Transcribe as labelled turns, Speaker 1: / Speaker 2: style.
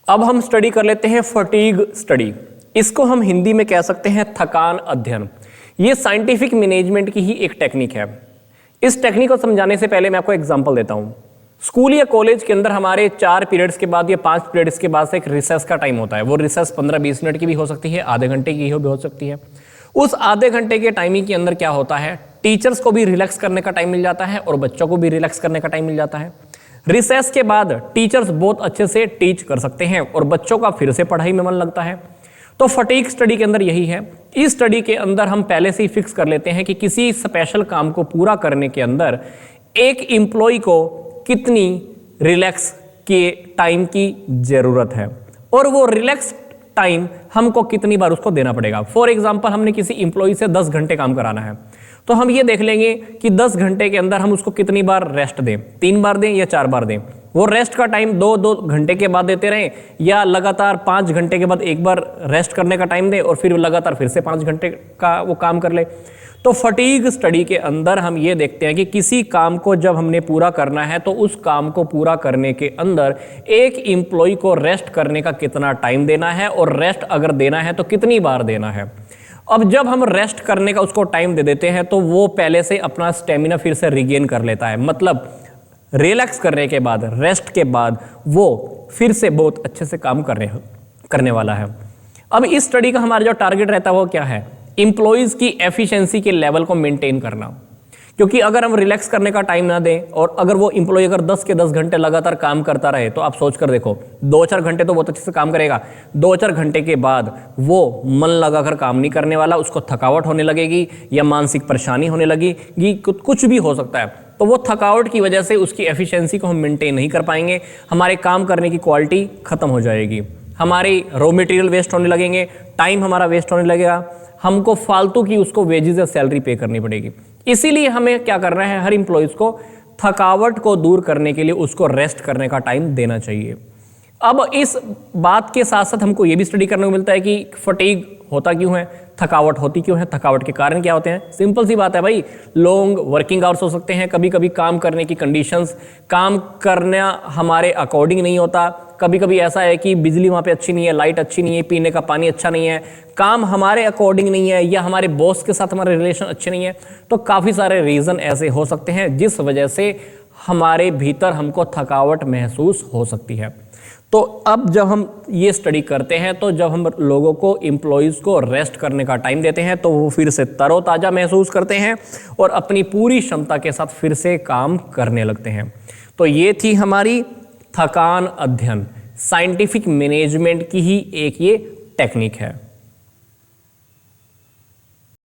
Speaker 1: अब हम स्टडी कर लेते हैं फटीग स्टडी। इसको हम हिंदी में कह सकते हैं थकान अध्ययन। ये साइंटिफिक मैनेजमेंट की ही एक टेक्निक है। इस टेक्निक को समझाने से पहले मैं आपको एग्जांपल देता हूँ। स्कूल या कॉलेज के अंदर हमारे 4 पीरियड्स के बाद या 5 पीरियड्स के बाद से एक रिसेस का टाइम होता है। वो रिसेस 15-20 मिनट की भी हो सकती है, आधे घंटे की भी हो सकती है। उस आधे घंटे के टाइमिंग के अंदर क्या होता है, टीचर्स को भी रिलैक्स करने का टाइम मिल जाता है और बच्चों को भी रिलैक्स करने का टाइम मिल जाता है। रिसेस के बाद टीचर्स बहुत अच्छे से टीच कर सकते हैं और बच्चों का फिर से पढ़ाई में मन लगता है। तो फटीग स्टडी के अंदर यही है। इस स्टडी के अंदर हम पहले से ही फिक्स कर लेते हैं कि किसी स्पेशल काम को पूरा करने के अंदर एक एम्प्लॉय को कितनी रिलैक्स के टाइम की जरूरत है और वो रिलैक्स टाइम हमको कितनी बार उसको देना पड़ेगा। फॉर एग्जाम्पल, हमने किसी एम्प्लॉय से 10 घंटे काम कराना है, तो हम ये देख लेंगे कि 10 घंटे के अंदर हम उसको कितनी बार रेस्ट दें, 3 बार दें या 4 बार दें। वो रेस्ट का टाइम 2-2 घंटे के बाद देते रहें या लगातार 5 घंटे के बाद एक बार रेस्ट करने का टाइम दें और फिर लगातार फिर से 5 घंटे का वो काम कर ले। तो फटीग स्टडी के अंदर हम ये देखते हैं कि किसी काम को जब हमने पूरा करना है तो उस काम को पूरा करने के अंदर एक एम्प्लॉय को रेस्ट करने का कितना टाइम देना है और रेस्ट अगर देना है तो कितनी बार देना है। अब जब हम रेस्ट करने का उसको टाइम दे देते हैं तो वो पहले से अपना स्टेमिना फिर से रिगेन कर लेता है। मतलब रिलैक्स करने के बाद, रेस्ट के बाद वो फिर से बहुत अच्छे से काम करने वाला है। अब इस स्टडी का हमारा जो टारगेट रहता है वो क्या है, एम्प्लॉइज की एफिशिएंसी के लेवल को मेंटेन करना। क्योंकि अगर हम रिलैक्स करने का टाइम ना दें और अगर वो एम्प्लॉय अगर 10 के 10 घंटे लगातार काम करता रहे तो आप सोच कर देखो, 2-4 घंटे तो बहुत अच्छे से काम करेगा, 2-4 घंटे के बाद वो मन लगाकर काम नहीं करने वाला, उसको थकावट होने लगेगी या मानसिक परेशानी होने लगेगी, कुछ भी हो सकता है। तो वो थकावट की वजह से उसकी एफिशिएंसी को हम मेंटेन नहीं कर पाएंगे, हमारे काम करने की क्वालिटी खत्म हो जाएगी, हमारी रॉ मटेरियल वेस्ट होने लगेंगे, टाइम हमारा वेस्ट होने लगेगा, हमको फालतू की उसको वेजेस या सैलरी पे करनी पड़ेगी। इसीलिए हमें क्या करना है, हर एम्प्लॉइज को थकावट को दूर करने के लिए उसको रेस्ट करने का टाइम देना चाहिए। अब इस बात के साथ साथ हमको ये भी स्टडी करने को मिलता है कि फटीग होता क्यों है, थकावट होती क्यों है, थकावट के कारण क्या होते हैं। सिंपल सी बात है भाई, लॉन्ग वर्किंग आवर्स हो सकते हैं, कभी कभी काम करने की कंडीशंस, काम करना हमारे अकॉर्डिंग नहीं होता, कभी कभी ऐसा है कि बिजली वहाँ पे अच्छी नहीं है, लाइट अच्छी नहीं है, पीने का पानी अच्छा नहीं है, काम हमारे अकॉर्डिंग नहीं है या हमारे बॉस के साथ हमारे रिलेशन अच्छे नहीं है। तो काफ़ी सारे रीज़न ऐसे हो सकते हैं जिस वजह से हमारे भीतर हमको थकावट महसूस हो सकती है। तो अब जब हम ये स्टडी करते हैं तो जब हम लोगों को, एम्प्लॉइज़ को रेस्ट करने का टाइम देते हैं तो वो फिर से तरोताज़ा महसूस करते हैं और अपनी पूरी क्षमता के साथ फिर से काम करने लगते हैं। तो ये थी हमारी थकान अध्ययन, साइंटिफिक मैनेजमेंट की ही एक ये टेक्निक है।